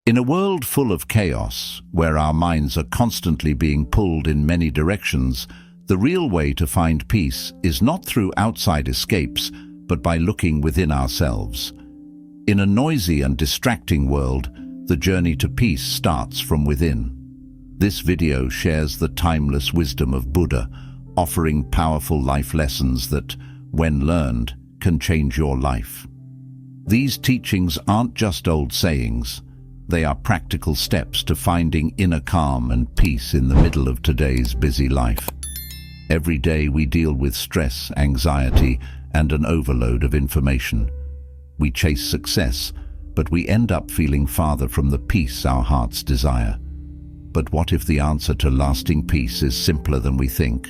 In a world full of chaos, where our minds are constantly being pulled in many directions, the real way to find peace is not through outside escapes, but by looking within ourselves. In a noisy and distracting world, the journey to peace starts from within. This video shares the timeless wisdom of Buddha, offering powerful life lessons that, when learned, can change your life. These teachings aren't just old sayings. They are practical steps to finding inner calm and peace in the middle of today's busy life. Every day we deal with stress, anxiety, and an overload of information. We chase success, but we end up feeling farther from the peace our hearts desire. But what if the answer to lasting peace is simpler than we think?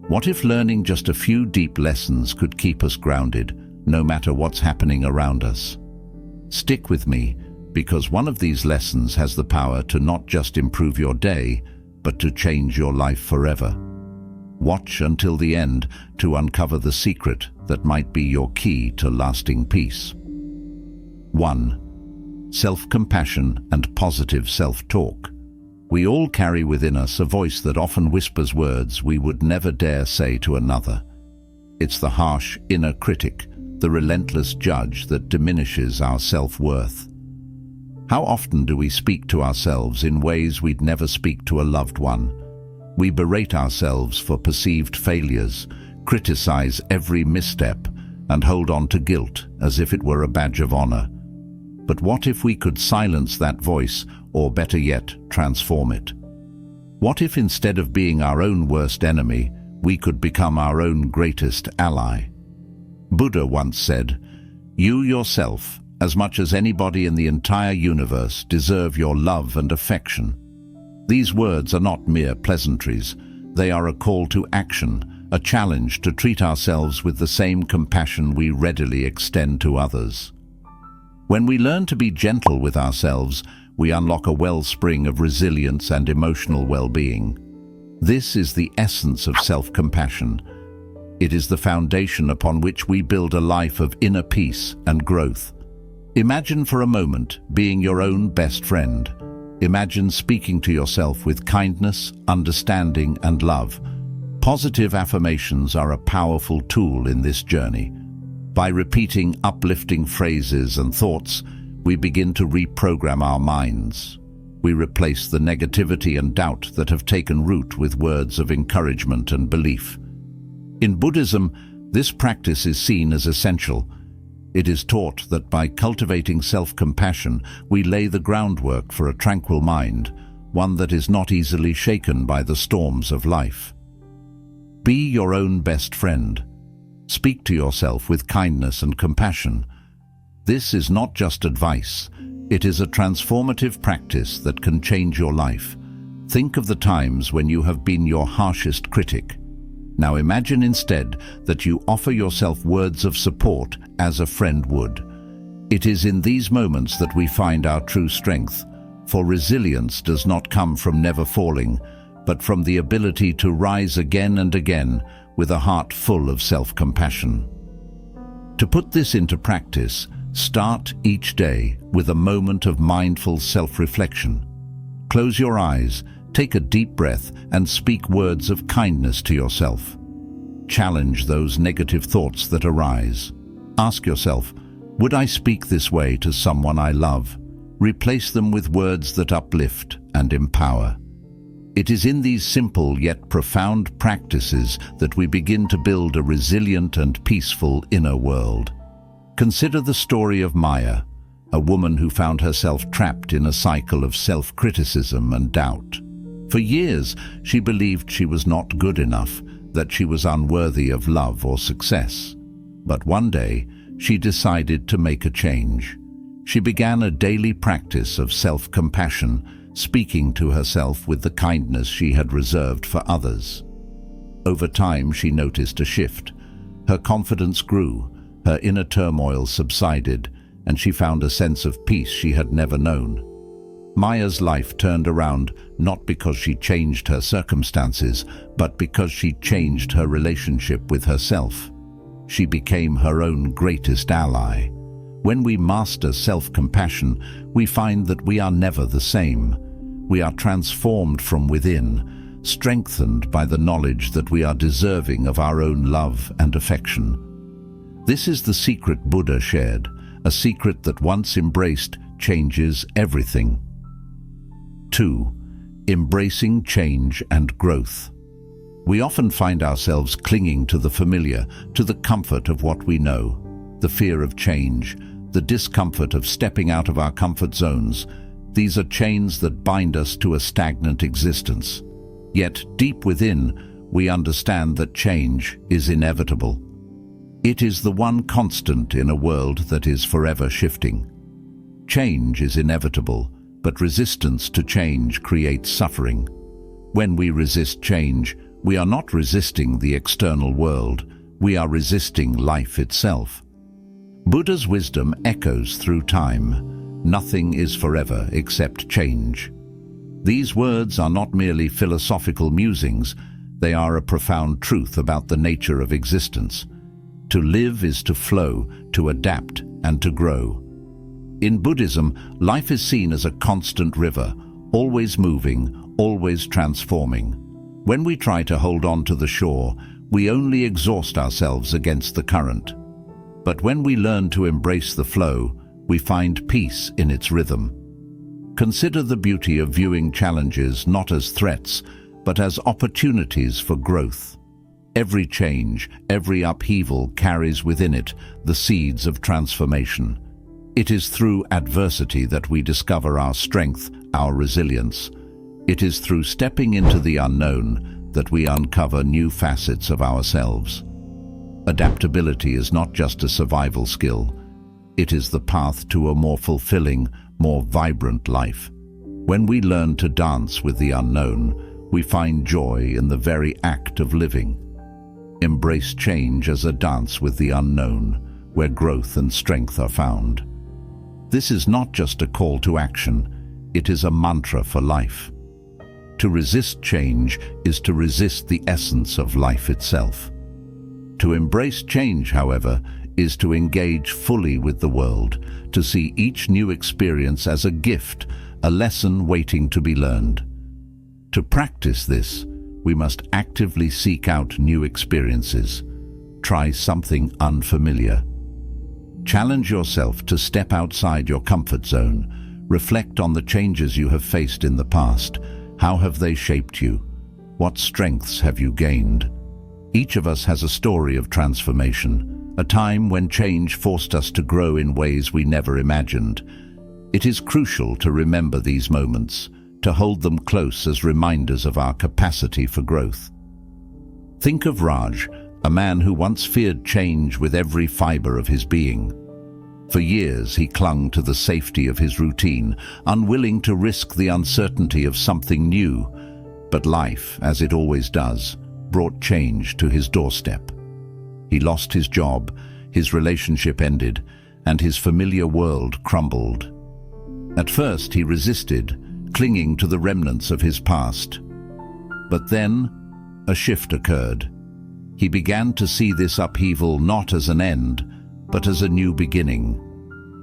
What if learning just a few deep lessons could keep us grounded, no matter what's happening around us? Stick with me, because one of these lessons has the power to not just improve your day, but to change your life forever. Watch until the end to uncover the secret that might be your key to lasting peace. 1. Self-compassion and positive self-talk. We all carry within us a voice that often whispers words we would never dare say to another. It's the harsh inner critic, the relentless judge that diminishes our self-worth. How often do we speak to ourselves in ways we'd never speak to a loved one? We berate ourselves for perceived failures, criticize every misstep, and hold on to guilt as if it were a badge of honor. But what if we could silence that voice, or better yet, transform it? What if instead of being our own worst enemy, we could become our own greatest ally? Buddha once said, "You yourself, as much as anybody in the entire universe, deserve your love and affection." These words are not mere pleasantries. They are a call to action, a challenge to treat ourselves with the same compassion we readily extend to others. When we learn to be gentle with ourselves, we unlock a wellspring of resilience and emotional well-being. This is the essence of self-compassion. It is the foundation upon which we build a life of inner peace and growth. Imagine for a moment being your own best friend. Imagine speaking to yourself with kindness, understanding, and love. Positive affirmations are a powerful tool in this journey. By repeating uplifting phrases and thoughts, we begin to reprogram our minds. We replace the negativity and doubt that have taken root with words of encouragement and belief. In Buddhism, this practice is seen as essential. It is taught that by cultivating self-compassion, we lay the groundwork for a tranquil mind, one that is not easily shaken by the storms of life. Be your own best friend. Speak to yourself with kindness and compassion. This is not just advice. It is a transformative practice that can change your life. Think of the times when you have been your harshest critic. Now imagine instead that you offer yourself words of support as a friend would. It is in these moments that we find our true strength, for resilience does not come from never falling, but from the ability to rise again and again with a heart full of self-compassion. To put this into practice, start each day with a moment of mindful self-reflection. Close your eyes, take a deep breath, and speak words of kindness to yourself. Challenge those negative thoughts that arise. Ask yourself, would I speak this way to someone I love? Replace them with words that uplift and empower. It is in these simple yet profound practices that we begin to build a resilient and peaceful inner world. Consider the story of Maya, a woman who found herself trapped in a cycle of self-criticism and doubt. For years, she believed she was not good enough, that she was unworthy of love or success. But one day, she decided to make a change. She began a daily practice of self-compassion, speaking to herself with the kindness she had reserved for others. Over time, she noticed a shift. Her confidence grew, her inner turmoil subsided, and she found a sense of peace she had never known. Maya's life turned around not because she changed her circumstances, but because she changed her relationship with herself. She became her own greatest ally. When we master self-compassion, we find that we are never the same. We are transformed from within, strengthened by the knowledge that we are deserving of our own love and affection. This is the secret Buddha shared, a secret that once embraced changes everything. 2. Embracing change and growth. We often find ourselves clinging to the familiar, to the comfort of what we know. The fear of change, the discomfort of stepping out of our comfort zones, these are chains that bind us to a stagnant existence. Yet, deep within, we understand that change is inevitable. It is the one constant in a world that is forever shifting. Change is inevitable, but resistance to change creates suffering. When we resist change, we are not resisting the external world, we are resisting life itself. Buddha's wisdom echoes through time. Nothing is forever except change. These words are not merely philosophical musings, they are a profound truth about the nature of existence. To live is to flow, to adapt, and to grow. In Buddhism, life is seen as a constant river, always moving, always transforming. When we try to hold on to the shore, we only exhaust ourselves against the current. But when we learn to embrace the flow, we find peace in its rhythm. Consider the beauty of viewing challenges not as threats, but as opportunities for growth. Every change, every upheaval carries within it the seeds of transformation. It is through adversity that we discover our strength, our resilience. It is through stepping into the unknown that we uncover new facets of ourselves. Adaptability is not just a survival skill. It is the path to a more fulfilling, more vibrant life. When we learn to dance with the unknown, we find joy in the very act of living. Embrace change as a dance with the unknown, where growth and strength are found. This is not just a call to action, it is a mantra for life. To resist change is to resist the essence of life itself. To embrace change, however, is to engage fully with the world, to see each new experience as a gift, a lesson waiting to be learned. To practice this, we must actively seek out new experiences. Try something unfamiliar. Challenge yourself to step outside your comfort zone. Reflect on the changes you have faced in the past. How have they shaped you? What strengths have you gained? Each of us has a story of transformation, a time when change forced us to grow in ways we never imagined. It is crucial to remember these moments, to hold them close as reminders of our capacity for growth. Think of Raj, a man who once feared change with every fiber of his being. For years he clung to the safety of his routine, unwilling to risk the uncertainty of something new. But life, as it always does, brought change to his doorstep. He lost his job, his relationship ended, and his familiar world crumbled. At first he resisted, clinging to the remnants of his past. But then, a shift occurred. He began to see this upheaval not as an end, but as a new beginning.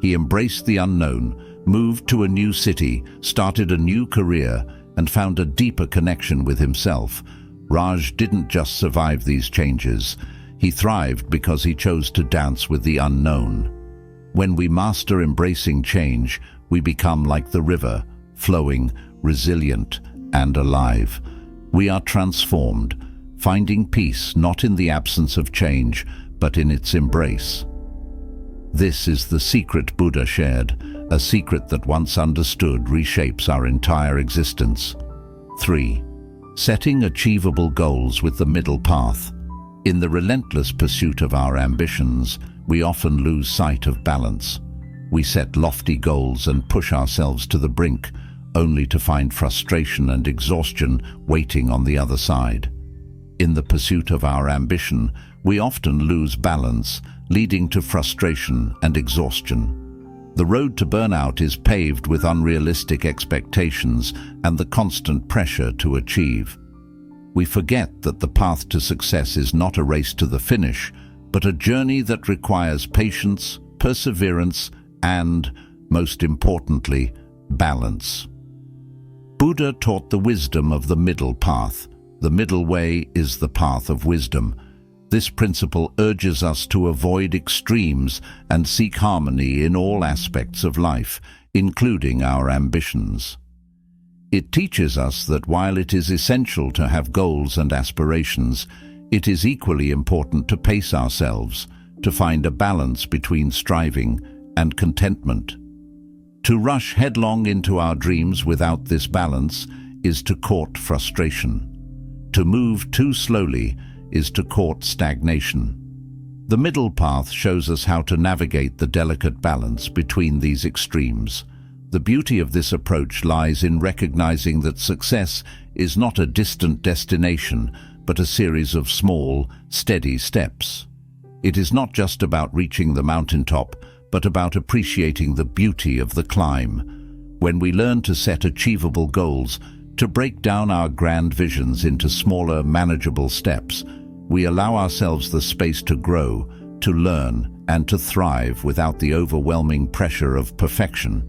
He embraced the unknown, moved to a new city, started a new career, and found a deeper connection with himself. Raj didn't just survive these changes. He thrived because he chose to dance with the unknown. When we master embracing change, we become like the river, flowing, resilient, and alive. We are transformed, finding peace not in the absence of change, but in its embrace. This is the secret Buddha shared, a secret that once understood reshapes our entire existence. 3. Setting achievable goals with the middle path. In the relentless pursuit of our ambitions, we often lose sight of balance. We set lofty goals and push ourselves to the brink, only to find frustration and exhaustion waiting on the other side. In the pursuit of our ambition, we often lose balance, leading to frustration and exhaustion. The road to burnout is paved with unrealistic expectations and the constant pressure to achieve. We forget that the path to success is not a race to the finish, but a journey that requires patience, perseverance, and, most importantly, balance. Buddha taught the wisdom of the middle path. The middle way is the path of wisdom. This principle urges us to avoid extremes and seek harmony in all aspects of life, including our ambitions. It teaches us that while it is essential to have goals and aspirations, it is equally important to pace ourselves, to find a balance between striving and contentment. To rush headlong into our dreams without this balance is to court frustration. To move too slowly is to court stagnation. The middle path shows us how to navigate the delicate balance between these extremes. The beauty of this approach lies in recognizing that success is not a distant destination, but a series of small, steady steps. It is not just about reaching the mountaintop, but about appreciating the beauty of the climb. When we learn to set achievable goals, to break down our grand visions into smaller, manageable steps, we allow ourselves the space to grow, to learn, and to thrive without the overwhelming pressure of perfection.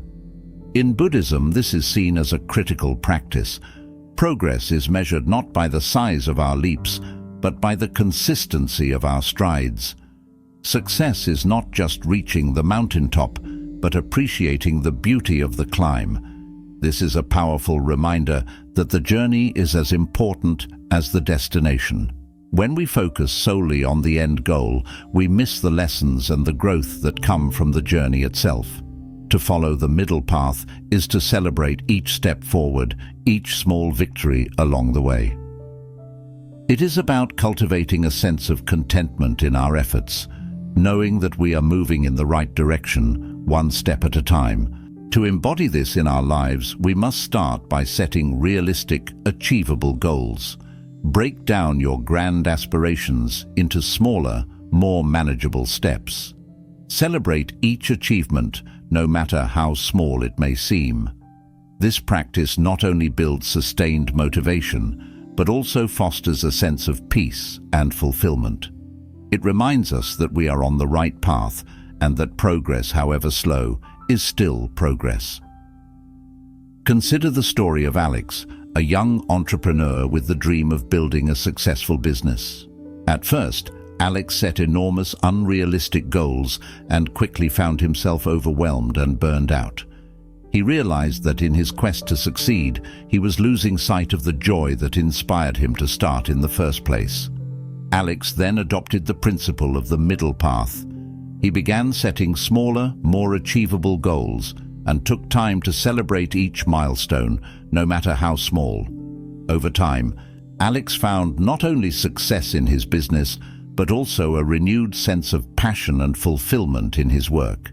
In Buddhism, this is seen as a critical practice. Progress is measured not by the size of our leaps, but by the consistency of our strides. Success is not just reaching the mountaintop, but appreciating the beauty of the climb. This is a powerful reminder that the journey is as important as the destination. When we focus solely on the end goal, we miss the lessons and the growth that come from the journey itself. To follow the middle path is to celebrate each step forward, each small victory along the way. It is about cultivating a sense of contentment in our efforts, knowing that we are moving in the right direction, one step at a time. To embody this in our lives, we must start by setting realistic, achievable goals. Break down your grand aspirations into smaller, more manageable steps. Celebrate each achievement, no matter how small it may seem. This practice not only builds sustained motivation, but also fosters a sense of peace and fulfillment. It reminds us that we are on the right path and that progress, however slow, is still progress. Consider the story of Alex, a young entrepreneur with the dream of building a successful business. At first, Alex set enormous, unrealistic goals and quickly found himself overwhelmed and burned out. He realized that in his quest to succeed, he was losing sight of the joy that inspired him to start in the first place. Alex then adopted the principle of the middle path. He began setting smaller, more achievable goals and took time to celebrate each milestone, no matter how small. Over time, Alex found not only success in his business, but also a renewed sense of passion and fulfillment in his work.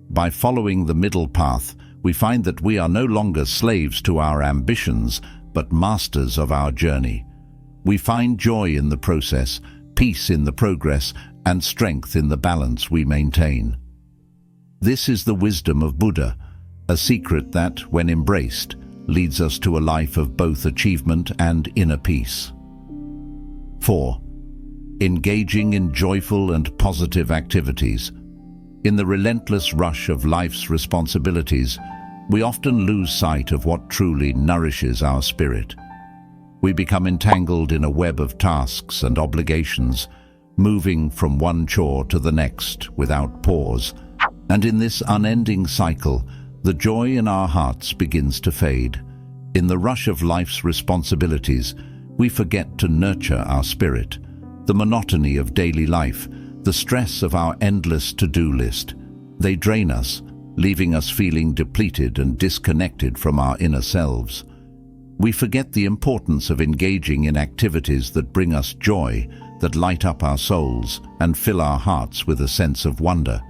By following the middle path, we find that we are no longer slaves to our ambitions, but masters of our journey. We find joy in the process, peace in the progress, and strength in the balance we maintain. This is the wisdom of Buddha, a secret that, when embraced, leads us to a life of both achievement and inner peace. 4. Engaging in joyful and positive activities. In the relentless rush of life's responsibilities, we often lose sight of what truly nourishes our spirit. We become entangled in a web of tasks and obligations, moving from one chore to the next without pause. And in this unending cycle, the joy in our hearts begins to fade. In the rush of life's responsibilities, we forget to nurture our spirit. The monotony of daily life, the stress of our endless to-do list, they drain us, leaving us feeling depleted and disconnected from our inner selves. We forget the importance of engaging in activities that bring us joy, that light up our souls and fill our hearts with a sense of wonder.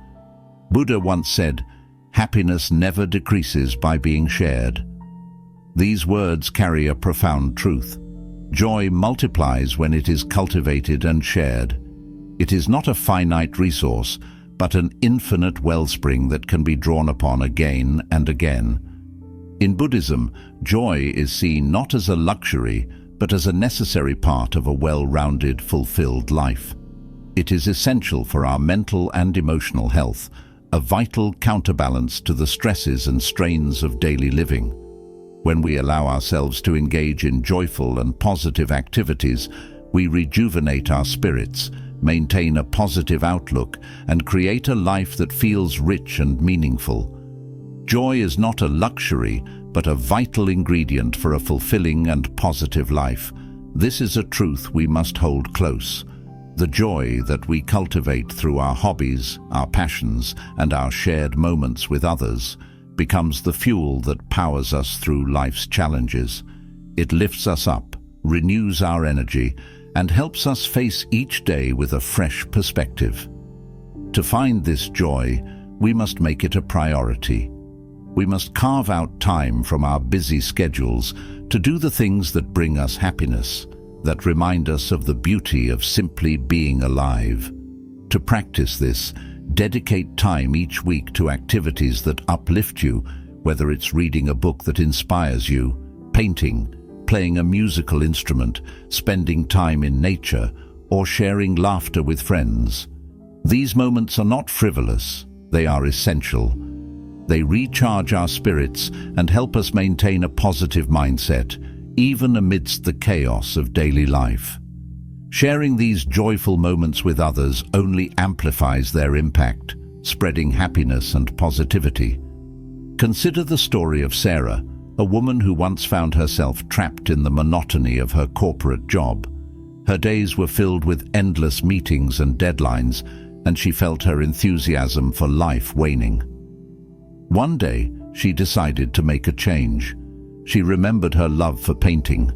Buddha once said, "Happiness never decreases by being shared." These words carry a profound truth. Joy multiplies when it is cultivated and shared. It is not a finite resource, but an infinite wellspring that can be drawn upon again and again. In Buddhism, joy is seen not as a luxury, but as a necessary part of a well-rounded, fulfilled life. It is essential for our mental and emotional health, a vital counterbalance to the stresses and strains of daily living. When we allow ourselves to engage in joyful and positive activities, we rejuvenate our spirits, maintain a positive outlook, and create a life that feels rich and meaningful. Joy is not a luxury, but a vital ingredient for a fulfilling and positive life. This is a truth we must hold close. The joy that we cultivate through our hobbies, our passions, and our shared moments with others becomes the fuel that powers us through life's challenges. It lifts us up, renews our energy, and helps us face each day with a fresh perspective. To find this joy, we must make it a priority. We must carve out time from our busy schedules to do the things that bring us happiness, that remind us of the beauty of simply being alive. To practice this, dedicate time each week to activities that uplift you, whether it's reading a book that inspires you, painting, playing a musical instrument, spending time in nature, or sharing laughter with friends. These moments are not frivolous, they are essential. They recharge our spirits and help us maintain a positive mindset, even amidst the chaos of daily life. Sharing these joyful moments with others only amplifies their impact, spreading happiness and positivity. Consider the story of Sarah, a woman who once found herself trapped in the monotony of her corporate job. Her days were filled with endless meetings and deadlines, and she felt her enthusiasm for life waning. One day, she decided to make a change. She remembered her love for painting,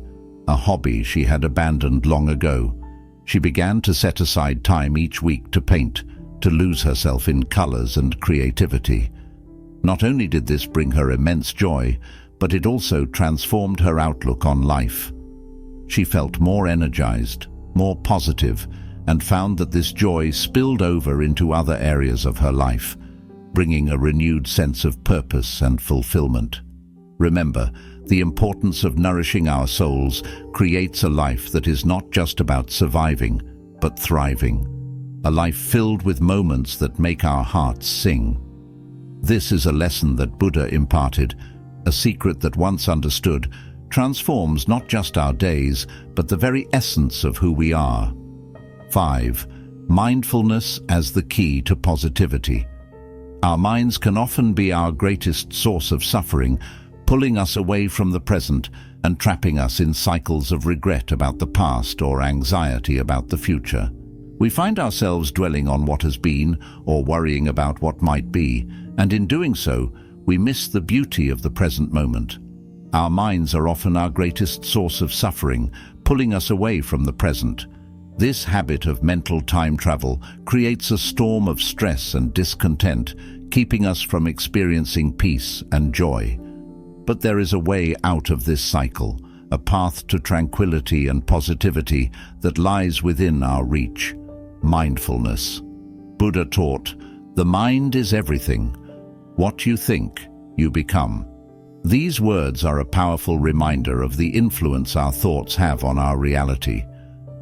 a hobby she had abandoned long ago. She began to set aside time each week to paint, to lose herself in colors and creativity. Not only did this bring her immense joy, but it also transformed her outlook on life. She felt more energized, more positive, and found that this joy spilled over into other areas of her life, bringing a renewed sense of purpose and fulfillment. Remember, the importance of nourishing our souls creates a life that is not just about surviving, but thriving. A life filled with moments that make our hearts sing. This is a lesson that Buddha imparted, a secret that once understood transforms not just our days, but the very essence of who we are. 5. Mindfulness as the key to positivity. Our minds can often be our greatest source of suffering, pulling us away from the present and trapping us in cycles of regret about the past or anxiety about the future. We find ourselves dwelling on what has been or worrying about what might be, and in doing so, we miss the beauty of the present moment. Our minds are often our greatest source of suffering, pulling us away from the present. This habit of mental time travel creates a storm of stress and discontent, keeping us from experiencing peace and joy. But there is a way out of this cycle, a path to tranquility and positivity that lies within our reach. Mindfulness. Buddha taught, "The mind is everything. What you think, you become." These words are a powerful reminder of the influence our thoughts have on our reality.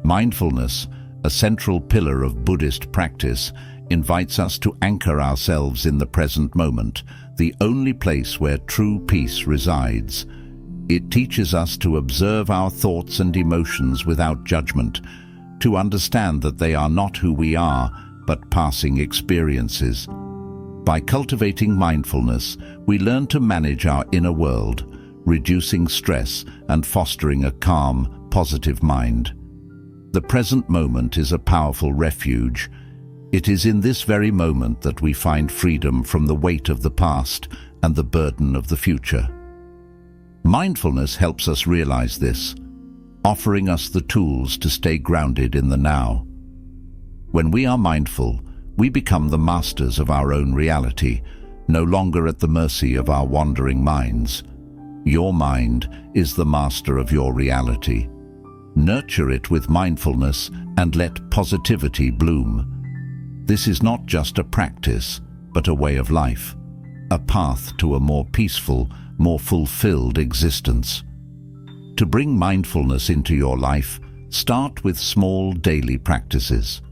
Mindfulness, a central pillar of Buddhist practice, invites us to anchor ourselves in the present moment, the only place where true peace resides. It teaches us to observe our thoughts and emotions without judgment, to understand that they are not who we are, but passing experiences. By cultivating mindfulness, we learn to manage our inner world, reducing stress and fostering a calm, positive mind. The present moment is a powerful refuge. It is in this very moment that we find freedom from the weight of the past and the burden of the future. Mindfulness helps us realize this, offering us the tools to stay grounded in the now. When we are mindful, we become the masters of our own reality, no longer at the mercy of our wandering minds. Your mind is the master of your reality. Nurture it with mindfulness and let positivity bloom. This is not just a practice, but a way of life, a path to a more peaceful, more fulfilled existence. To bring mindfulness into your life, start with small daily practices.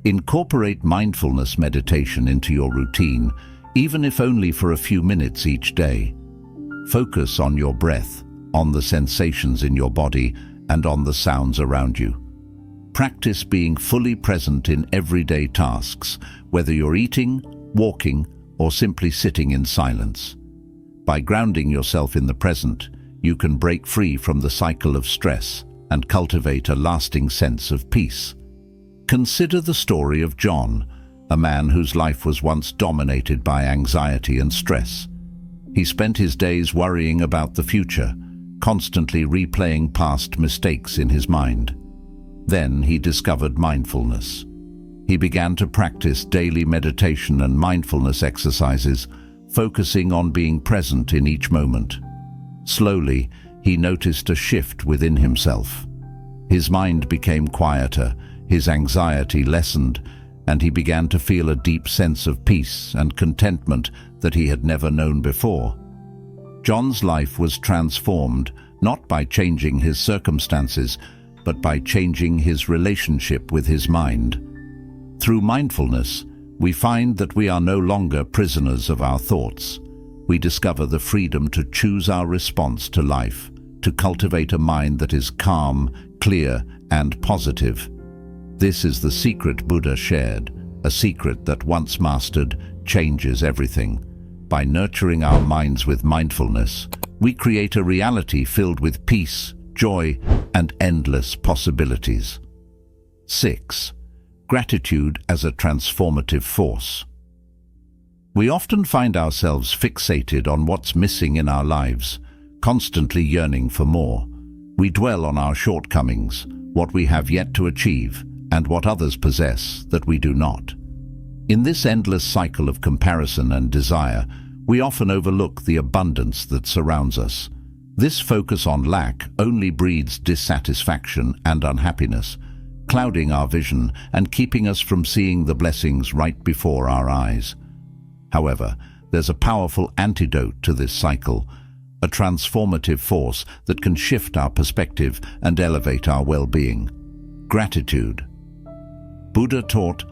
Incorporate mindfulness meditation into your routine, even if only for a few minutes each day. Focus on your breath, on the sensations in your body, and on the sounds around you. Practice being fully present in everyday tasks, whether you're eating, walking, or simply sitting in silence. By grounding yourself in the present, you can break free from the cycle of stress and cultivate a lasting sense of peace. Consider the story of John, a man whose life was once dominated by anxiety and stress. He spent his days worrying about the future, constantly replaying past mistakes in his mind. Then he discovered mindfulness. He began to practice daily meditation and mindfulness exercises, focusing on being present in each moment. Slowly, he noticed a shift within himself. His mind became quieter, his anxiety lessened, and he began to feel a deep sense of peace and contentment that he had never known before. John's life was transformed not by changing his circumstances, but by changing his relationship with his mind. Through mindfulness, we find that we are no longer prisoners of our thoughts. We discover the freedom to choose our response to life, to cultivate a mind that is calm, clear, and positive. This is the secret Buddha shared, a secret that once mastered changes everything. By nurturing our minds with mindfulness, we create a reality filled with peace, joy, and endless possibilities. 6. Gratitude as a transformative force. We often find ourselves fixated on what's missing in our lives, constantly yearning for more. We dwell on our shortcomings, what we have yet to achieve, and what others possess that we do not. In this endless cycle of comparison and desire, we often overlook the abundance that surrounds us. This focus on lack only breeds dissatisfaction and unhappiness, clouding our vision and keeping us from seeing the blessings right before our eyes. However, there's a powerful antidote to this cycle, a transformative force that can shift our perspective and elevate our well-being. Gratitude. Buddha taught,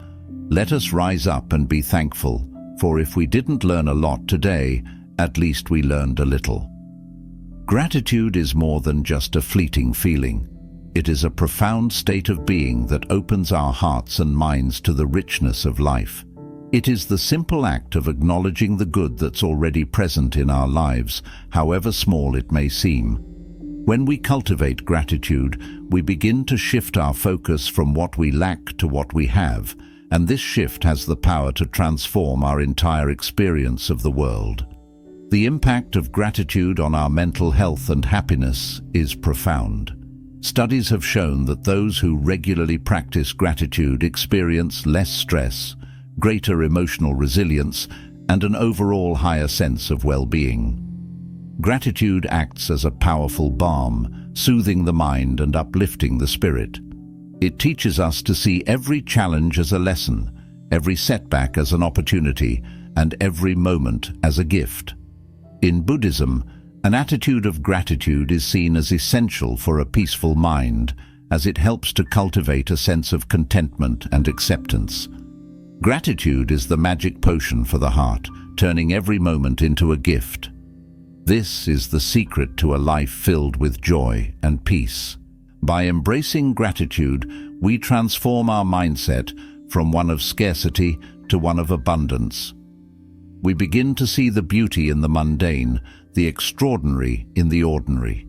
"Let us rise up and be thankful, for if we didn't learn a lot today, at least we learned a little." Gratitude is more than just a fleeting feeling. It is a profound state of being that opens our hearts and minds to the richness of life. It is the simple act of acknowledging the good that's already present in our lives, however small it may seem. When we cultivate gratitude, we begin to shift our focus from what we lack to what we have, and this shift has the power to transform our entire experience of the world. The impact of gratitude on our mental health and happiness is profound. Studies have shown that those who regularly practice gratitude experience less stress, greater emotional resilience, and an overall higher sense of well-being. Gratitude acts as a powerful balm, soothing the mind and uplifting the spirit. It teaches us to see every challenge as a lesson, every setback as an opportunity, and every moment as a gift. In Buddhism, an attitude of gratitude is seen as essential for a peaceful mind, as it helps to cultivate a sense of contentment and acceptance. Gratitude is the magic potion for the heart, turning every moment into a gift. This is the secret to a life filled with joy and peace. By embracing gratitude, we transform our mindset from one of scarcity to one of abundance. We begin to see the beauty in the mundane, the extraordinary in the ordinary.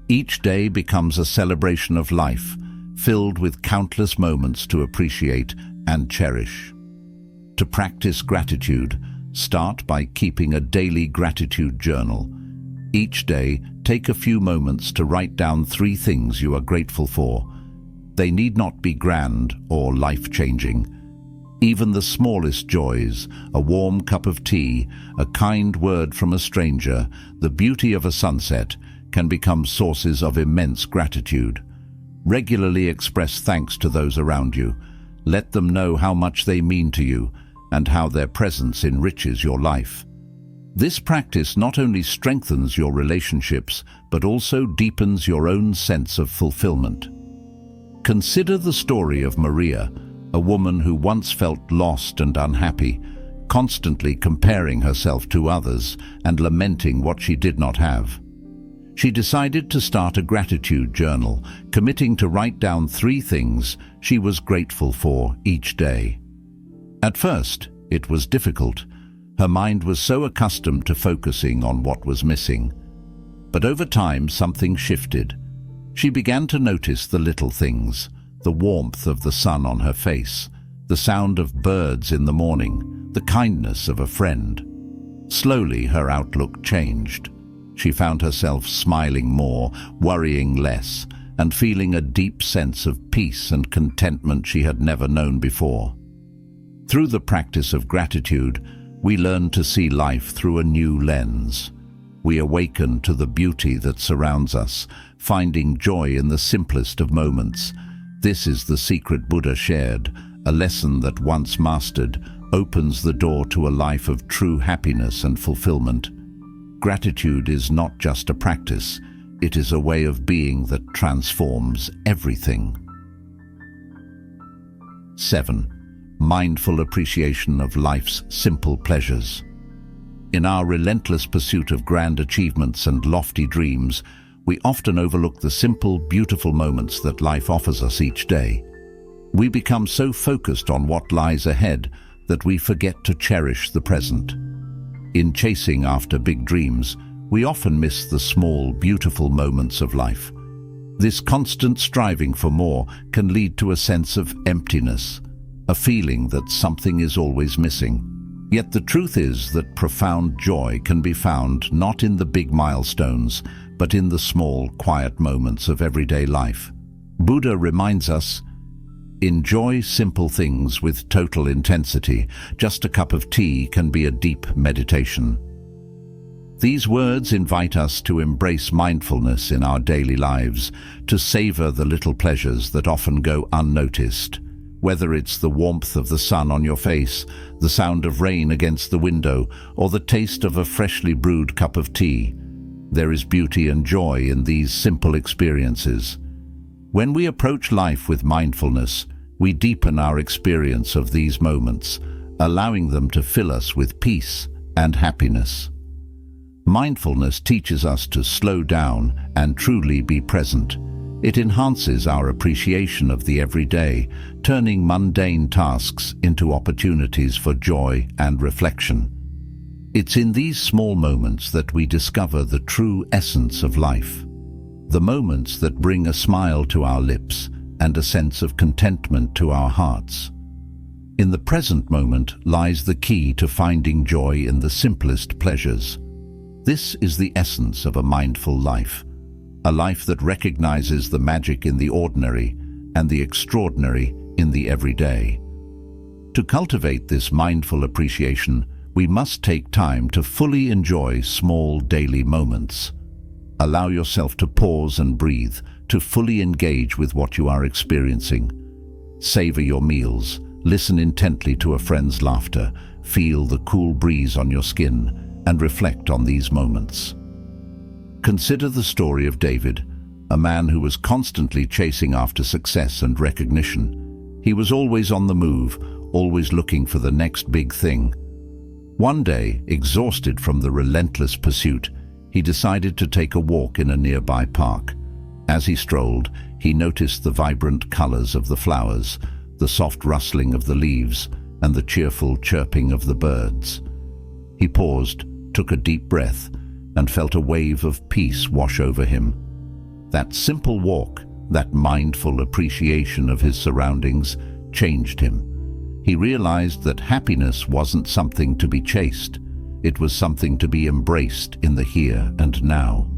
Each day becomes a celebration of life, filled with countless moments to appreciate and cherish. To practice gratitude, start by keeping a daily gratitude journal. Each day, take a few moments to write down 3 things you are grateful for. They need not be grand or life-changing. Even the smallest joys, a warm cup of tea, a kind word from a stranger, the beauty of a sunset, can become sources of immense gratitude. Regularly express thanks to those around you. Let them know how much they mean to you and how their presence enriches your life. This practice not only strengthens your relationships, but also deepens your own sense of fulfillment. Consider the story of Maria, a woman who once felt lost and unhappy, constantly comparing herself to others and lamenting what she did not have. She decided to start a gratitude journal, committing to write down 3 things she was grateful for each day. At first, it was difficult. Her mind was so accustomed to focusing on what was missing. But over time, something shifted. She began to notice the little things, the warmth of the sun on her face, the sound of birds in the morning, the kindness of a friend. Slowly, her outlook changed. She found herself smiling more, worrying less, and feeling a deep sense of peace and contentment she had never known before. Through the practice of gratitude, we learn to see life through a new lens. We awaken to the beauty that surrounds us, finding joy in the simplest of moments. This is the secret Buddha shared, a lesson that once mastered opens the door to a life of true happiness and fulfillment. Gratitude is not just a practice, it is a way of being that transforms everything. 7. Mindful appreciation of life's simple pleasures. In our relentless pursuit of grand achievements and lofty dreams, we often overlook the simple, beautiful moments that life offers us each day. We become so focused on what lies ahead that we forget to cherish the present. In chasing after big dreams, we often miss the small, beautiful moments of life. This constant striving for more can lead to a sense of emptiness, a feeling that something is always missing. Yet the truth is that profound joy can be found not in the big milestones, but in the small, quiet moments of everyday life. Buddha reminds us, enjoy simple things with total intensity. Just a cup of tea can be a deep meditation. These words invite us to embrace mindfulness in our daily lives, to savor the little pleasures that often go unnoticed. Whether it's the warmth of the sun on your face, the sound of rain against the window, or the taste of a freshly brewed cup of tea, there is beauty and joy in these simple experiences. When we approach life with mindfulness, we deepen our experience of these moments, allowing them to fill us with peace and happiness. Mindfulness teaches us to slow down and truly be present. It enhances our appreciation of the everyday, turning mundane tasks into opportunities for joy and reflection. It's in these small moments that we discover the true essence of life, the moments that bring a smile to our lips and a sense of contentment to our hearts. In the present moment lies the key to finding joy in the simplest pleasures. This is the essence of a mindful life, a life that recognizes the magic in the ordinary and the extraordinary in the everyday. To cultivate this mindful appreciation, we must take time to fully enjoy small daily moments. Allow yourself to pause and breathe, to fully engage with what you are experiencing. Savor your meals, listen intently to a friend's laughter, feel the cool breeze on your skin, and reflect on these moments. Consider the story of David, a man who was constantly chasing after success and recognition. He was always on the move, always looking for the next big thing. One day, exhausted from the relentless pursuit, he decided to take a walk in a nearby park. As he strolled, he noticed the vibrant colors of the flowers, the soft rustling of the leaves, and the cheerful chirping of the birds. He paused, took a deep breath, and felt a wave of peace wash over him. That simple walk, that mindful appreciation of his surroundings, changed him. He realized that happiness wasn't something to be chased. It was something to be embraced in the here and now.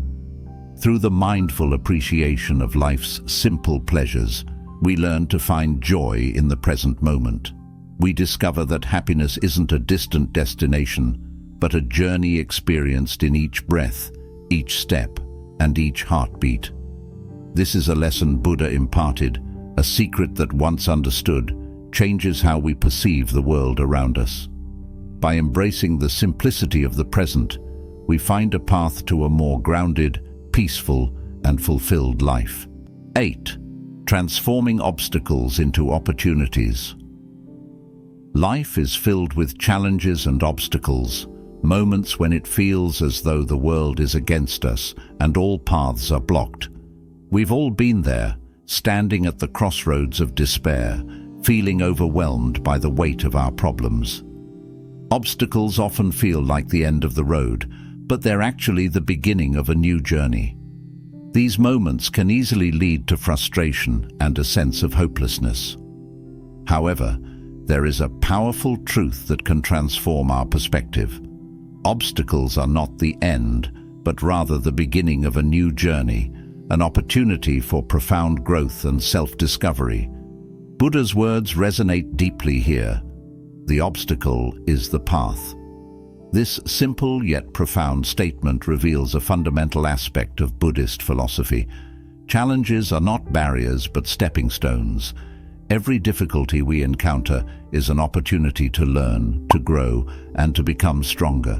Through the mindful appreciation of life's simple pleasures, we learn to find joy in the present moment. We discover that happiness isn't a distant destination, but a journey experienced in each breath, each step, and each heartbeat. This is a lesson Buddha imparted, a secret that once understood changes how we perceive the world around us. By embracing the simplicity of the present, we find a path to a more grounded, peaceful, and fulfilled life. 8. Transforming obstacles into opportunities. Life is filled with challenges and obstacles, moments when it feels as though the world is against us and all paths are blocked. We've all been there, standing at the crossroads of despair, feeling overwhelmed by the weight of our problems. Obstacles often feel like the end of the road, but they're actually the beginning of a new journey. These moments can easily lead to frustration and a sense of hopelessness. However, there is a powerful truth that can transform our perspective. Obstacles are not the end, but rather the beginning of a new journey, an opportunity for profound growth and self-discovery. Buddha's words resonate deeply here. The obstacle is the path. This simple yet profound statement reveals a fundamental aspect of Buddhist philosophy. Challenges are not barriers but stepping stones. Every difficulty we encounter is an opportunity to learn, to grow, and to become stronger.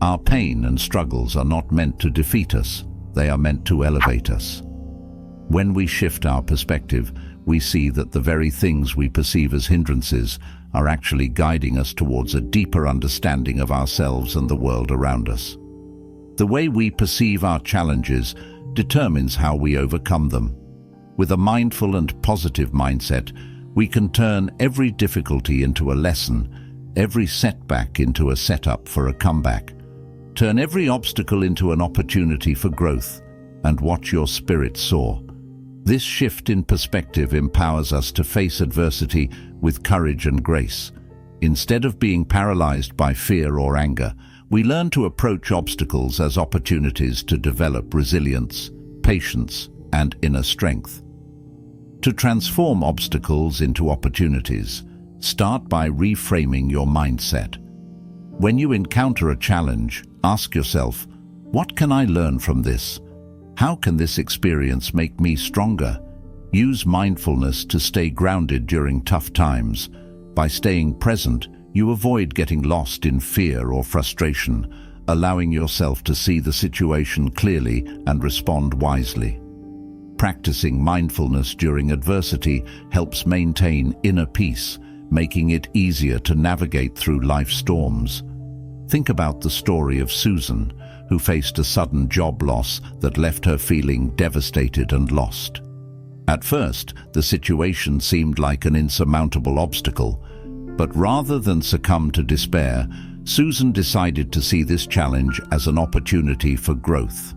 Our pain and struggles are not meant to defeat us, they are meant to elevate us. When we shift our perspective, we see that the very things we perceive as hindrances are actually guiding us towards a deeper understanding of ourselves and the world around us. The way we perceive our challenges determines how we overcome them. With a mindful and positive mindset, we can turn every difficulty into a lesson, every setback into a setup for a comeback. Turn every obstacle into an opportunity for growth, and watch your spirit soar. This shift in perspective empowers us to face adversity with courage and grace. Instead of being paralyzed by fear or anger, we learn to approach obstacles as opportunities to develop resilience, patience, and inner strength. To transform obstacles into opportunities, start by reframing your mindset. When you encounter a challenge, ask yourself, what can I learn from this? How can this experience make me stronger? Use mindfulness to stay grounded during tough times. By staying present, you avoid getting lost in fear or frustration, allowing yourself to see the situation clearly and respond wisely. Practicing mindfulness during adversity helps maintain inner peace, making it easier to navigate through life's storms. Think about the story of Susan, who faced a sudden job loss that left her feeling devastated and lost. At first, the situation seemed like an insurmountable obstacle, but rather than succumb to despair, Susan decided to see this challenge as an opportunity for growth.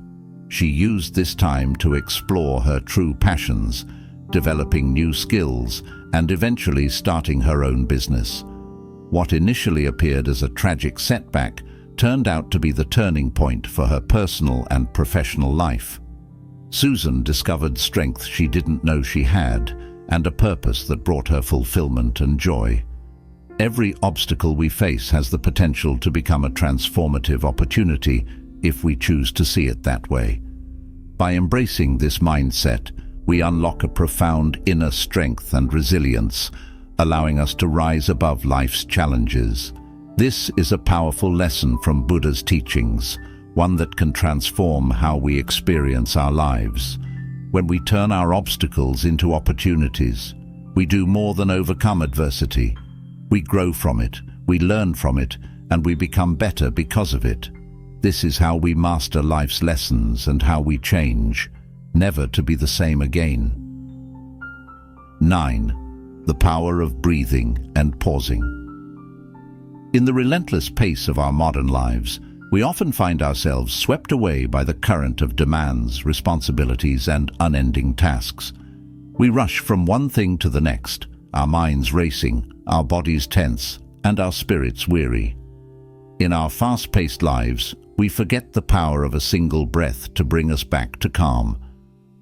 She used this time to explore her true passions, developing new skills, and eventually starting her own business. What initially appeared as a tragic setback turned out to be the turning point for her personal and professional life. Susan discovered strength she didn't know she had, and a purpose that brought her fulfillment and joy. Every obstacle we face has the potential to become a transformative opportunity if we choose to see it that way. By embracing this mindset, we unlock a profound inner strength and resilience, allowing us to rise above life's challenges. This is a powerful lesson from Buddha's teachings, one that can transform how we experience our lives. When we turn our obstacles into opportunities, we do more than overcome adversity. We grow from it, we learn from it, and we become better because of it. This is how we master life's lessons and how we change, never to be the same again. 9. The power of breathing and pausing. In the relentless pace of our modern lives, we often find ourselves swept away by the current of demands, responsibilities, and unending tasks. We rush from one thing to the next, our minds racing, our bodies tense, and our spirits weary. In our fast-paced lives, we forget the power of a single breath to bring us back to calm.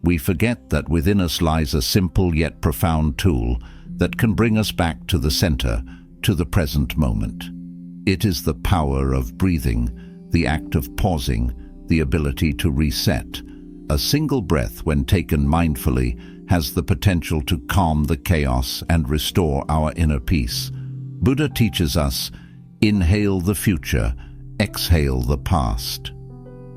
We forget that within us lies a simple yet profound tool that can bring us back to the center, to the present moment. It is the power of breathing, the act of pausing, the ability to reset. A single breath, when taken mindfully, has the potential to calm the chaos and restore our inner peace. Buddha teaches us, inhale the future, exhale the past.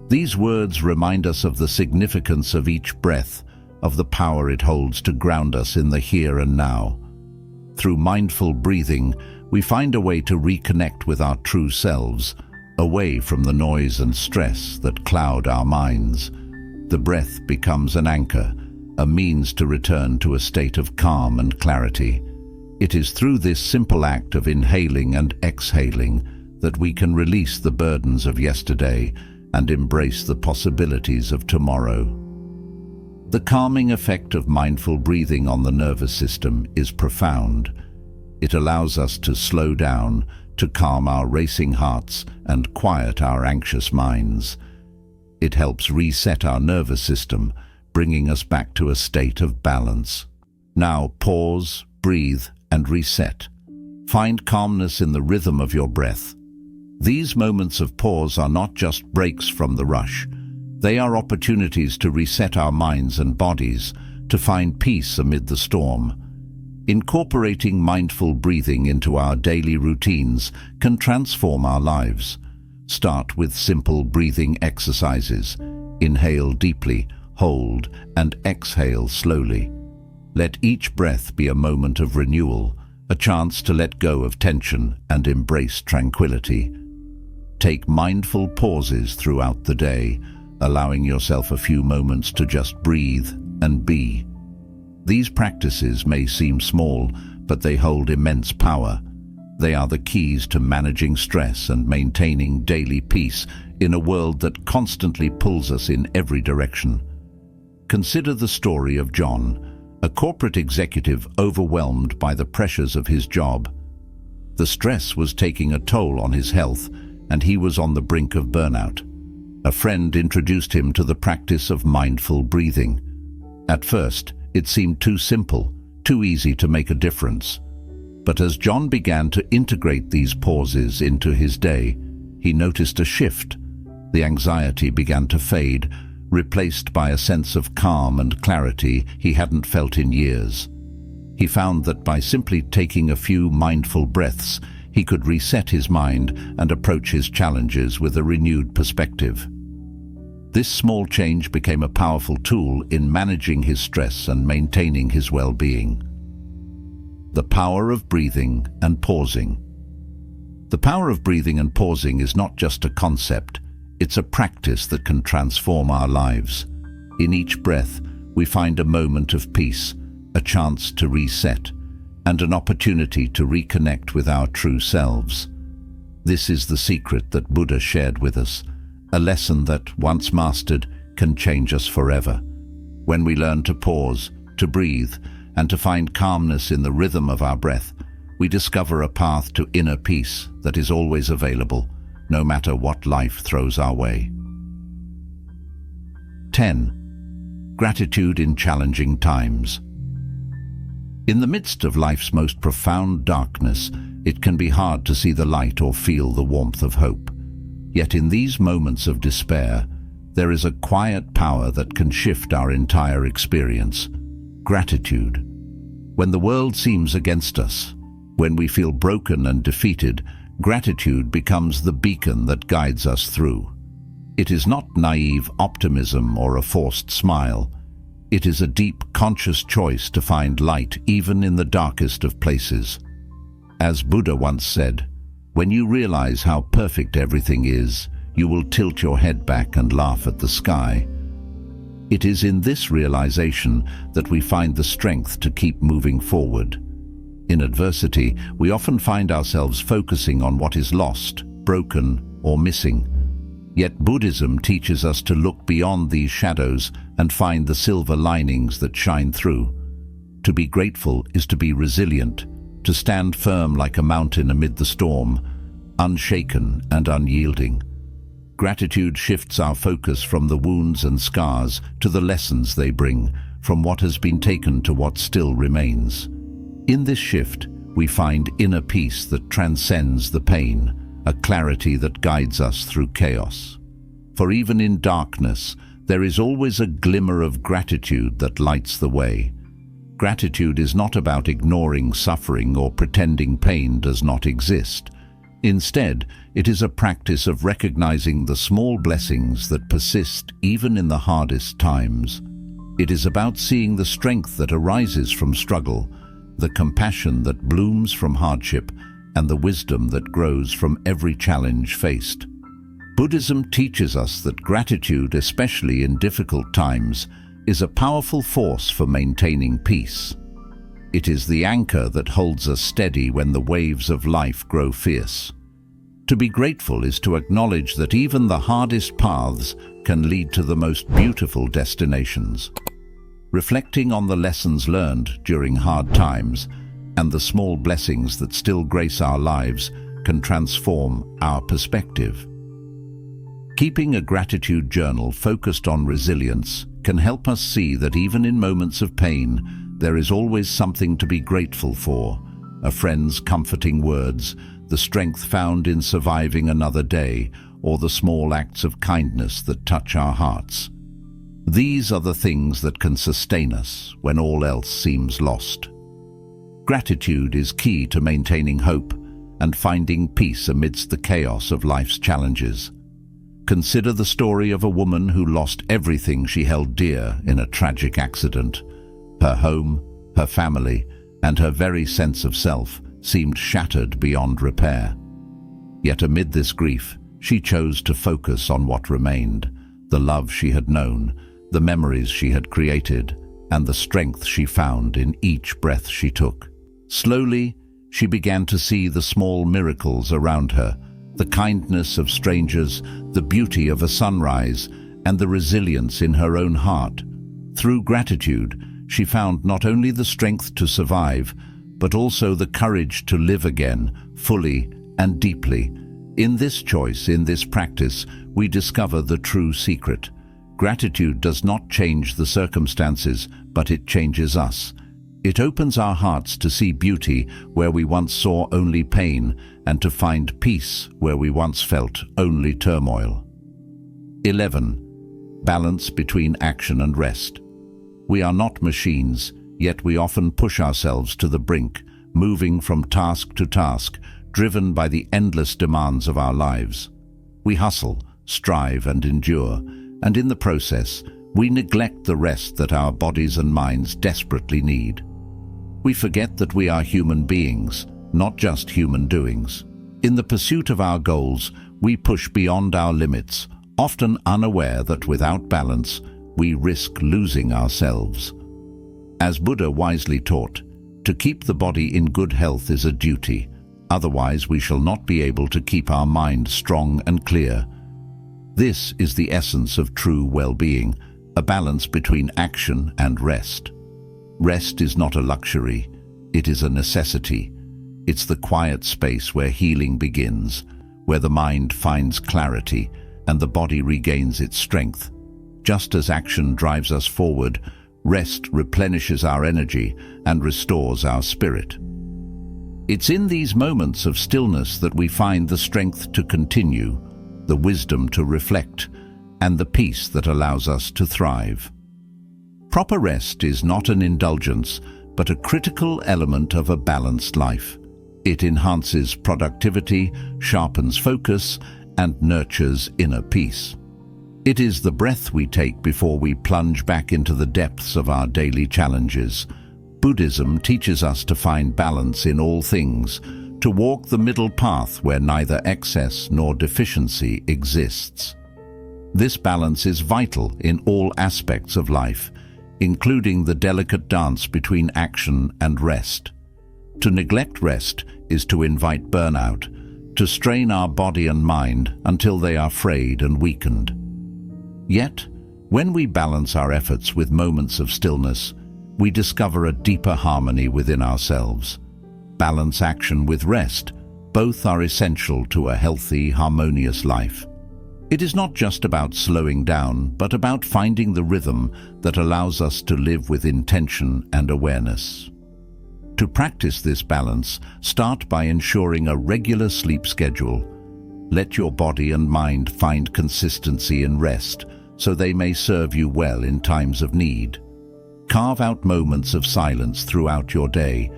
These words remind us of the significance of each breath, of the power it holds to ground us in the here and now. Through mindful breathing, we find a way to reconnect with our true selves, away from the noise and stress that cloud our minds. The breath becomes an anchor, a means to return to a state of calm and clarity. It is through this simple act of inhaling and exhaling that we can release the burdens of yesterday and embrace the possibilities of tomorrow. The calming effect of mindful breathing on the nervous system is profound. It allows us to slow down, to calm our racing hearts and quiet our anxious minds. It helps reset our nervous system, bringing us back to a state of balance. Now pause, breathe, and reset. Find calmness in the rhythm of your breath. These moments of pause are not just breaks from the rush. They are opportunities to reset our minds and bodies, to find peace amid the storm. Incorporating mindful breathing into our daily routines can transform our lives. Start with simple breathing exercises. Inhale deeply, hold, and exhale slowly. Let each breath be a moment of renewal, a chance to let go of tension and embrace tranquility. Take mindful pauses throughout the day, allowing yourself a few moments to just breathe and be. These practices may seem small, but they hold immense power. They are the keys to managing stress and maintaining daily peace in a world that constantly pulls us in every direction. Consider the story of John, a corporate executive overwhelmed by the pressures of his job. The stress was taking a toll on his health, and he was on the brink of burnout. A friend introduced him to the practice of mindful breathing. At first, it seemed too simple, too easy to make a difference. But as John began to integrate these pauses into his day, he noticed a shift. The anxiety began to fade, replaced by a sense of calm and clarity he hadn't felt in years. He found that by simply taking a few mindful breaths, he could reset his mind and approach his challenges with a renewed perspective. This small change became a powerful tool in managing his stress and maintaining his well-being. The power of breathing and pausing. The power of breathing and pausing is not just a concept, it's a practice that can transform our lives. In each breath, we find a moment of peace, a chance to reset, and an opportunity to reconnect with our true selves. This is the secret that Buddha shared with us, a lesson that, once mastered, can change us forever. When we learn to pause, to breathe, and to find calmness in the rhythm of our breath, we discover a path to inner peace that is always available, no matter what life throws our way. 10. Gratitude in challenging times. In the midst of life's most profound darkness, it can be hard to see the light or feel the warmth of hope. Yet in these moments of despair, there is a quiet power that can shift our entire experience. Gratitude. When the world seems against us, when we feel broken and defeated, gratitude becomes the beacon that guides us through. It is not naive optimism or a forced smile. It is a deep, conscious choice to find light even in the darkest of places. As Buddha once said, "When you realize how perfect everything is, you will tilt your head back and laugh at the sky." It is in this realization that we find the strength to keep moving forward. In adversity, we often find ourselves focusing on what is lost, broken, or missing. Yet Buddhism teaches us to look beyond these shadows and find the silver linings that shine through. To be grateful is to be resilient, to stand firm like a mountain amid the storm, unshaken and unyielding. Gratitude shifts our focus from the wounds and scars to the lessons they bring, from what has been taken to what still remains. In this shift, we find inner peace that transcends the pain, a clarity that guides us through chaos. For even in darkness, there is always a glimmer of gratitude that lights the way. Gratitude is not about ignoring suffering or pretending pain does not exist. Instead, it is a practice of recognizing the small blessings that persist even in the hardest times. It is about seeing the strength that arises from struggle, the compassion that blooms from hardship, and the wisdom that grows from every challenge faced. Buddhism teaches us that gratitude, especially in difficult times, is a powerful force for maintaining peace. It is the anchor that holds us steady when the waves of life grow fierce. To be grateful is to acknowledge that even the hardest paths can lead to the most beautiful destinations. Reflecting on the lessons learned during hard times and the small blessings that still grace our lives can transform our perspective. Keeping a gratitude journal focused on resilience can help us see that even in moments of pain, there is always something to be grateful for: a friend's comforting words, the strength found in surviving another day, or the small acts of kindness that touch our hearts. These are the things that can sustain us when all else seems lost. Gratitude is key to maintaining hope and finding peace amidst the chaos of life's challenges. Consider the story of a woman who lost everything she held dear in a tragic accident. Her home, her family, and her very sense of self seemed shattered beyond repair. Yet amid this grief, she chose to focus on what remained: the love she had known, the memories she had created, and the strength she found in each breath she took. Slowly, she began to see the small miracles around her: the kindness of strangers, the beauty of a sunrise, and the resilience in her own heart. Through gratitude, she found not only the strength to survive, but also the courage to live again, fully and deeply. In this choice, in this practice, we discover the true secret. Gratitude does not change the circumstances, but it changes us. It opens our hearts to see beauty where we once saw only pain, and to find peace where we once felt only turmoil. 11. Balance between action and rest. We are not machines, yet we often push ourselves to the brink, moving from task to task, driven by the endless demands of our lives. We hustle, strive, and endure, and in the process, we neglect the rest that our bodies and minds desperately need. We forget that we are human beings, not just human doings. In the pursuit of our goals, we push beyond our limits, often unaware that without balance, we risk losing ourselves. As Buddha wisely taught, to keep the body in good health is a duty, otherwise we shall not be able to keep our mind strong and clear. This is the essence of true well-being, a balance between action and rest. Rest is not a luxury, it is a necessity. It's the quiet space where healing begins, where the mind finds clarity and the body regains its strength. Just as action drives us forward, rest replenishes our energy and restores our spirit. It's in these moments of stillness that we find the strength to continue, the wisdom to reflect, and the peace that allows us to thrive. Proper rest is not an indulgence, but a critical element of a balanced life. It enhances productivity, sharpens focus, and nurtures inner peace. It is the breath we take before we plunge back into the depths of our daily challenges. Buddhism teaches us to find balance in all things, to walk the middle path where neither excess nor deficiency exists. This balance is vital in all aspects of life, including the delicate dance between action and rest. To neglect rest is to invite burnout, to strain our body and mind until they are frayed and weakened. Yet, when we balance our efforts with moments of stillness, we discover a deeper harmony within ourselves. Balance action with rest, both are essential to a healthy, harmonious life. It is not just about slowing down, but about finding the rhythm that allows us to live with intention and awareness. To practice this balance, start by ensuring a regular sleep schedule. Let your body and mind find consistency in rest, so they may serve you well in times of need. Carve out moments of silence throughout your day,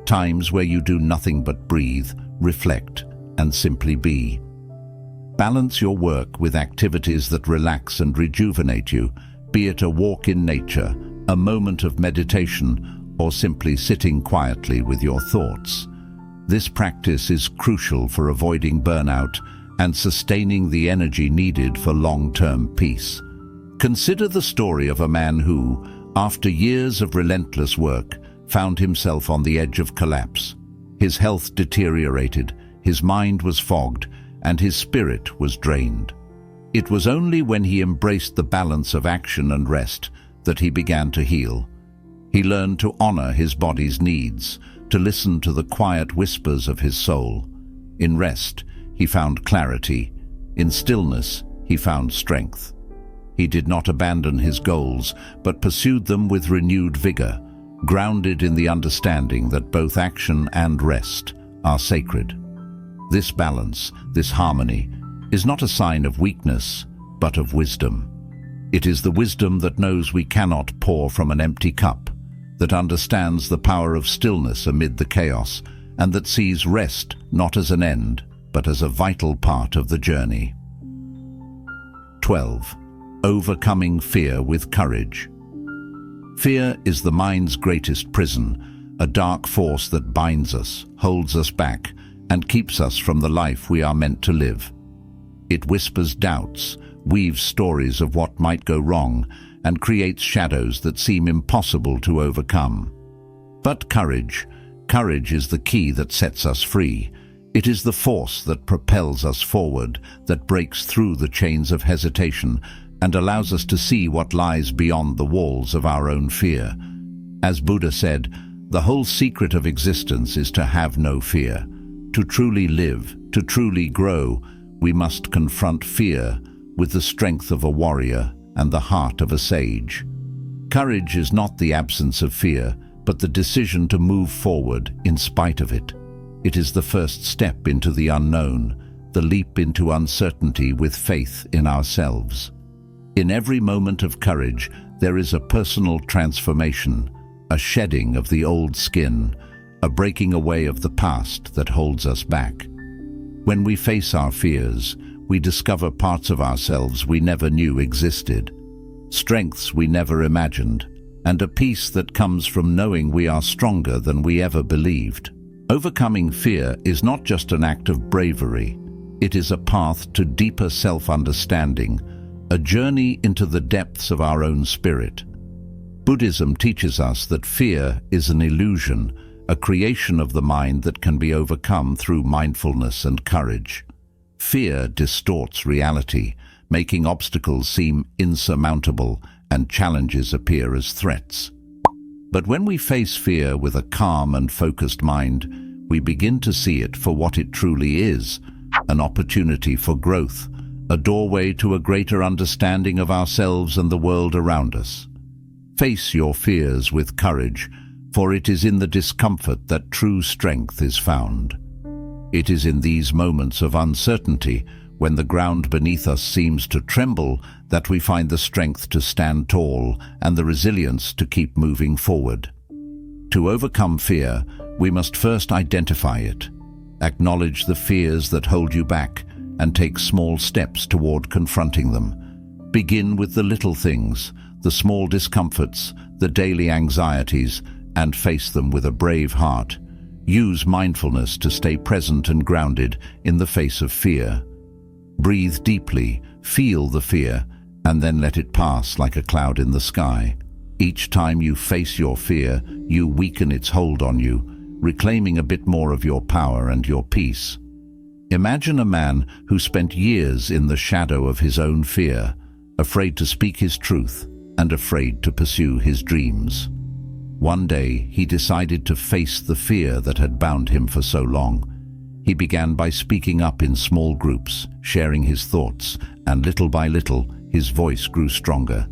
times where you do nothing but breathe, reflect, and simply be. Balance your work with activities that relax and rejuvenate you, be it a walk in nature, a moment of meditation, or simply sitting quietly with your thoughts. This practice is crucial for avoiding burnout and sustaining the energy needed for long-term peace. Consider the story of a man who, after years of relentless work, found himself on the edge of collapse. His health deteriorated, his mind was fogged, and his spirit was drained. It was only when he embraced the balance of action and rest that he began to heal. He learned to honor his body's needs, to listen to the quiet whispers of his soul. In rest, he found clarity. In stillness, he found strength. He did not abandon his goals, but pursued them with renewed vigor, grounded in the understanding that both action and rest are sacred. This balance, this harmony, is not a sign of weakness, but of wisdom. It is the wisdom that knows we cannot pour from an empty cup, that understands the power of stillness amid the chaos, and that sees rest not as an end, but as a vital part of the journey. 12. Overcoming fear with courage. Fear is the mind's greatest prison, a dark force that binds us, holds us back, and keeps us from the life we are meant to live. It whispers doubts, weaves stories of what might go wrong, and creates shadows that seem impossible to overcome. But courage is the key that sets us free. It is the force that propels us forward, that breaks through the chains of hesitation, and allows us to see what lies beyond the walls of our own fear. As Buddha said, the whole secret of existence is to have no fear. To truly live, to truly grow, we must confront fear with the strength of a warrior and the heart of a sage. Courage is not the absence of fear, but the decision to move forward in spite of it. It is the first step into the unknown, the leap into uncertainty with faith in ourselves. In every moment of courage, there is a personal transformation, a shedding of the old skin, a breaking away of the past that holds us back. When we face our fears, we discover parts of ourselves we never knew existed, strengths we never imagined, and a peace that comes from knowing we are stronger than we ever believed. Overcoming fear is not just an act of bravery, it is a path to deeper self-understanding, a journey into the depths of our own spirit. Buddhism teaches us that fear is an illusion, a creation of the mind that can be overcome through mindfulness and courage. Fear distorts reality, making obstacles seem insurmountable and challenges appear as threats. But when we face fear with a calm and focused mind, we begin to see it for what it truly is, an opportunity for growth, a doorway to a greater understanding of ourselves and the world around us. Face your fears with courage, for it is in the discomfort that true strength is found. It is in these moments of uncertainty, when the ground beneath us seems to tremble, that we find the strength to stand tall and the resilience to keep moving forward. To overcome fear, we must first identify it, acknowledge the fears that hold you back, and take small steps toward confronting them. Begin with the little things, the small discomforts, the daily anxieties, and face them with a brave heart. Use mindfulness to stay present and grounded in the face of fear. Breathe deeply, feel the fear, and then let it pass like a cloud in the sky. Each time you face your fear, you weaken its hold on you, reclaiming a bit more of your power and your peace. Imagine a man who spent years in the shadow of his own fear, afraid to speak his truth and afraid to pursue his dreams. One day, he decided to face the fear that had bound him for so long. He began by speaking up in small groups, sharing his thoughts, and little by little, his voice grew stronger.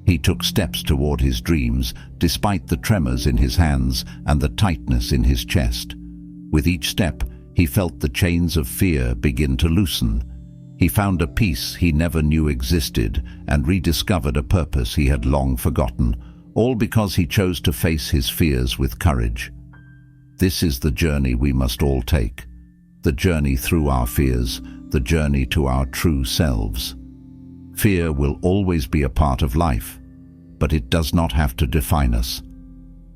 He took steps toward his dreams, despite the tremors in his hands and the tightness in his chest. With each step, he felt the chains of fear begin to loosen. He found a peace he never knew existed and rediscovered a purpose he had long forgotten, all because he chose to face his fears with courage. This is the journey we must all take, the journey through our fears, the journey to our true selves. Fear will always be a part of life, but it does not have to define us.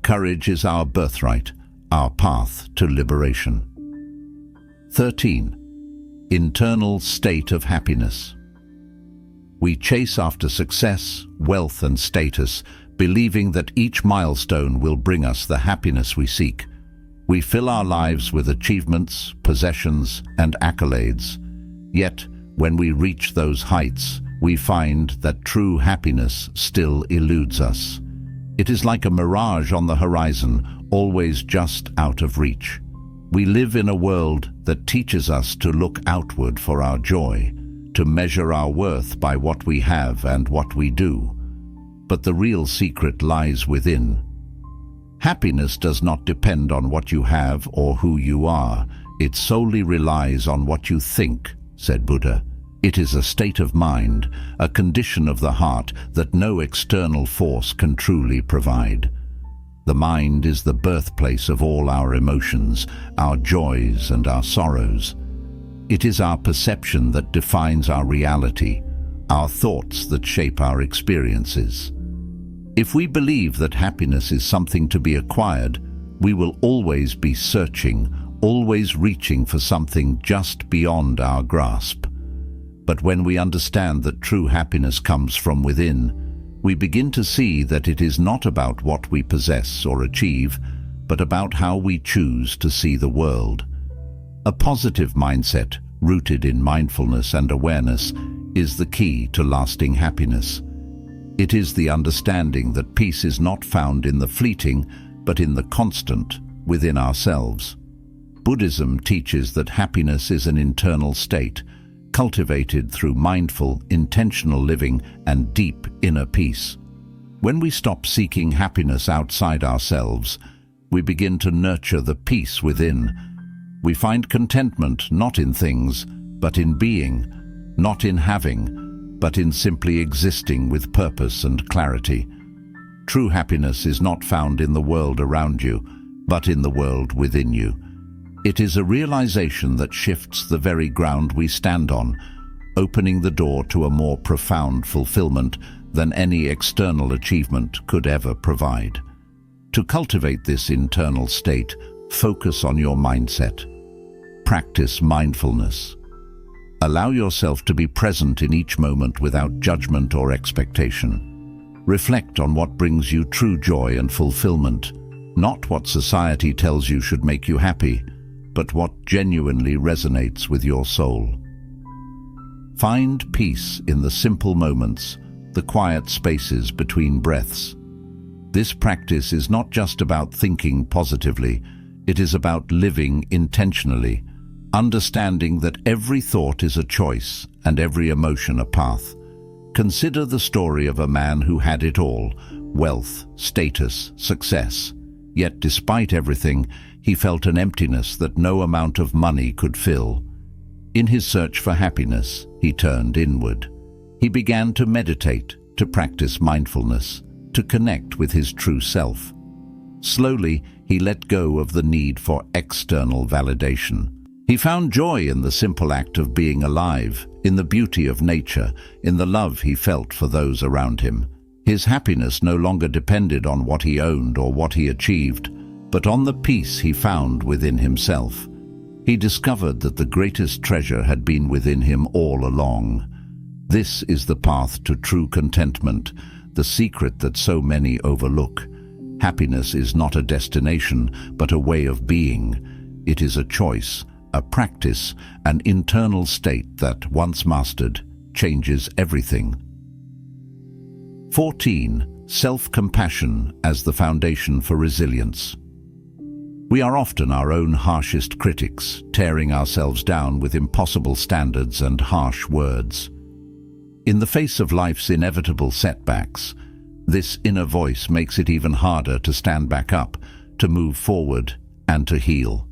Courage is our birthright, our path to liberation. 13. Internal state of happiness. We chase after success, wealth and status, believing that each milestone will bring us the happiness we seek. We fill our lives with achievements, possessions, and accolades. Yet, when we reach those heights, we find that true happiness still eludes us. It is like a mirage on the horizon, always just out of reach. We live in a world that teaches us to look outward for our joy, to measure our worth by what we have and what we do. But the real secret lies within. Happiness does not depend on what you have or who you are. It solely relies on what you think, said Buddha. It is a state of mind, a condition of the heart that no external force can truly provide. The mind is the birthplace of all our emotions, our joys and our sorrows. It is our perception that defines our reality, our thoughts that shape our experiences. If we believe that happiness is something to be acquired, we will always be searching, always reaching for something just beyond our grasp. But when we understand that true happiness comes from within, we begin to see that it is not about what we possess or achieve, but about how we choose to see the world. A positive mindset, rooted in mindfulness and awareness, is the key to lasting happiness. It is the understanding that peace is not found in the fleeting, but in the constant within ourselves. Buddhism teaches that happiness is an internal state, cultivated through mindful, intentional living and deep inner peace. When we stop seeking happiness outside ourselves, we begin to nurture the peace within. We find contentment not in things, but in being, not in having, but in simply existing with purpose and clarity. True happiness is not found in the world around you, but in the world within you. It is a realization that shifts the very ground we stand on, opening the door to a more profound fulfillment than any external achievement could ever provide. To cultivate this internal state, focus on your mindset. Practice mindfulness. Allow yourself to be present in each moment without judgment or expectation. Reflect on what brings you true joy and fulfillment, not what society tells you should make you happy, but what genuinely resonates with your soul. Find peace in the simple moments, the quiet spaces between breaths. This practice is not just about thinking positively, it is about living intentionally, understanding that every thought is a choice and every emotion a path. Consider the story of a man who had it all: wealth, status, success. Yet despite everything, he felt an emptiness that no amount of money could fill. In his search for happiness, he turned inward. He began to meditate, to practice mindfulness, to connect with his true self. Slowly, he let go of the need for external validation. He found joy in the simple act of being alive, in the beauty of nature, in the love he felt for those around him. His happiness no longer depended on what he owned or what he achieved, but on the peace he found within himself. He discovered that the greatest treasure had been within him all along. This is the path to true contentment, the secret that so many overlook. Happiness is not a destination, but a way of being. It is a choice, a practice, an internal state that, once mastered, changes everything. 14. Self-compassion as the foundation for resilience. We are often our own harshest critics, tearing ourselves down with impossible standards and harsh words. In the face of life's inevitable setbacks, this inner voice makes it even harder to stand back up, to move forward, and to heal.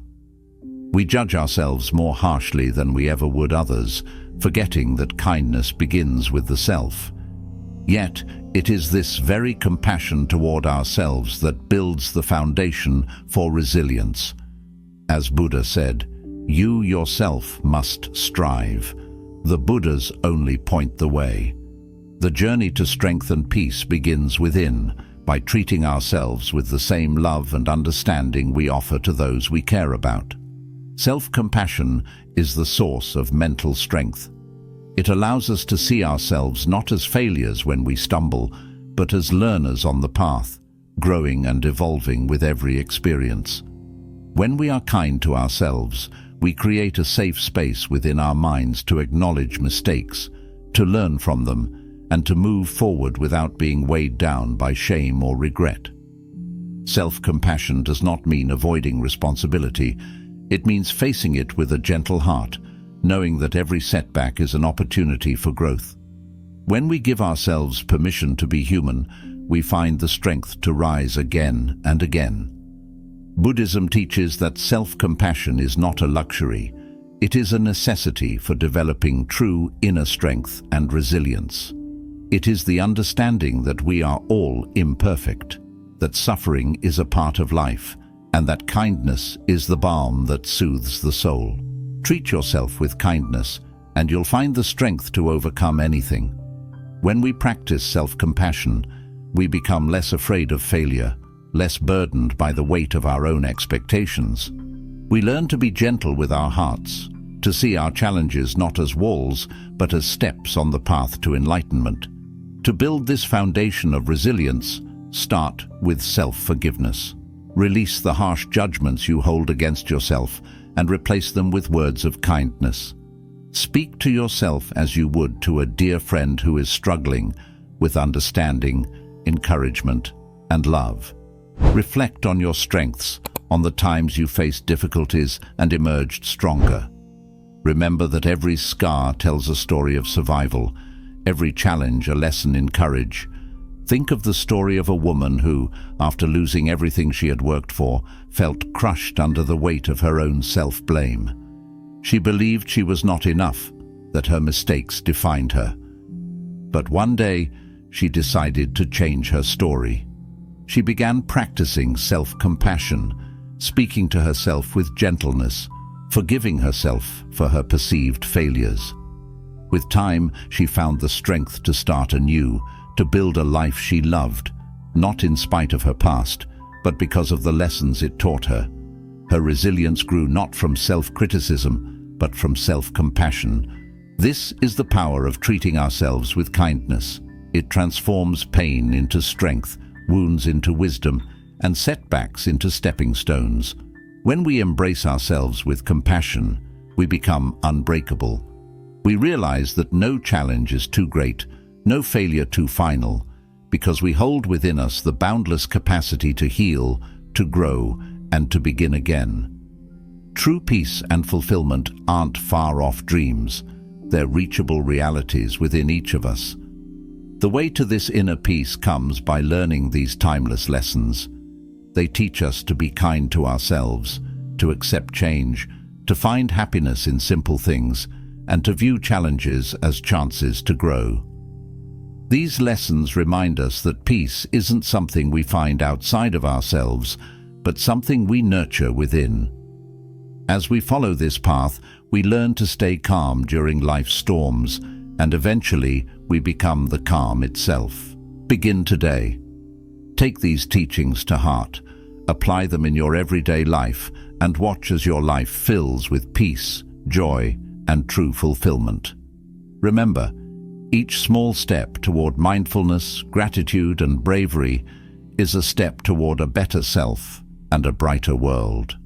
We judge ourselves more harshly than we ever would others, forgetting that kindness begins with the self. Yet, it is this very compassion toward ourselves that builds the foundation for resilience. As Buddha said, "You yourself must strive. The Buddhas only point the way." The journey to strength and peace begins within, by treating ourselves with the same love and understanding we offer to those we care about. Self-compassion is the source of mental strength. It allows us to see ourselves not as failures when we stumble, but as learners on the path, growing and evolving with every experience. When we are kind to ourselves, we create a safe space within our minds to acknowledge mistakes, to learn from them, and to move forward without being weighed down by shame or regret. Self-compassion does not mean avoiding responsibility. It means facing it with a gentle heart, knowing that every setback is an opportunity for growth. When we give ourselves permission to be human, we find the strength to rise again and again. Buddhism teaches that self-compassion is not a luxury. It is a necessity for developing true inner strength and resilience. It is the understanding that we are all imperfect, that suffering is a part of life, and that kindness is the balm that soothes the soul. Treat yourself with kindness, and you'll find the strength to overcome anything. When we practice self-compassion, we become less afraid of failure, less burdened by the weight of our own expectations. We learn to be gentle with our hearts, to see our challenges not as walls, but as steps on the path to enlightenment. To build this foundation of resilience, start with self-forgiveness. Release the harsh judgments you hold against yourself and replace them with words of kindness. Speak to yourself as you would to a dear friend who is struggling, with understanding, encouragement, and love. Reflect on your strengths, on the times you faced difficulties and emerged stronger. Remember that every scar tells a story of survival, every challenge a lesson in courage. Think of the story of a woman who, after losing everything she had worked for, felt crushed under the weight of her own self-blame. She believed she was not enough, that her mistakes defined her. But one day, she decided to change her story. She began practicing self-compassion, speaking to herself with gentleness, forgiving herself for her perceived failures. With time, she found the strength to start anew, to build a life she loved, not in spite of her past, but because of the lessons it taught her. Her resilience grew not from self-criticism, but from self-compassion. This is the power of treating ourselves with kindness. It transforms pain into strength, wounds into wisdom, and setbacks into stepping stones. When we embrace ourselves with compassion, we become unbreakable. We realize that no challenge is too great, no failure too final, because we hold within us the boundless capacity to heal, to grow, and to begin again. True peace and fulfillment aren't far-off dreams. They're reachable realities within each of us. The way to this inner peace comes by learning these timeless lessons. They teach us to be kind to ourselves, to accept change, to find happiness in simple things, and to view challenges as chances to grow. These lessons remind us that peace isn't something we find outside of ourselves, but something we nurture within. As we follow this path, we learn to stay calm during life's storms, and eventually we become the calm itself. Begin today. Take these teachings to heart, apply them in your everyday life, and watch as your life fills with peace, joy, and true fulfillment. Remember, each small step toward mindfulness, gratitude, and bravery is a step toward a better self and a brighter world.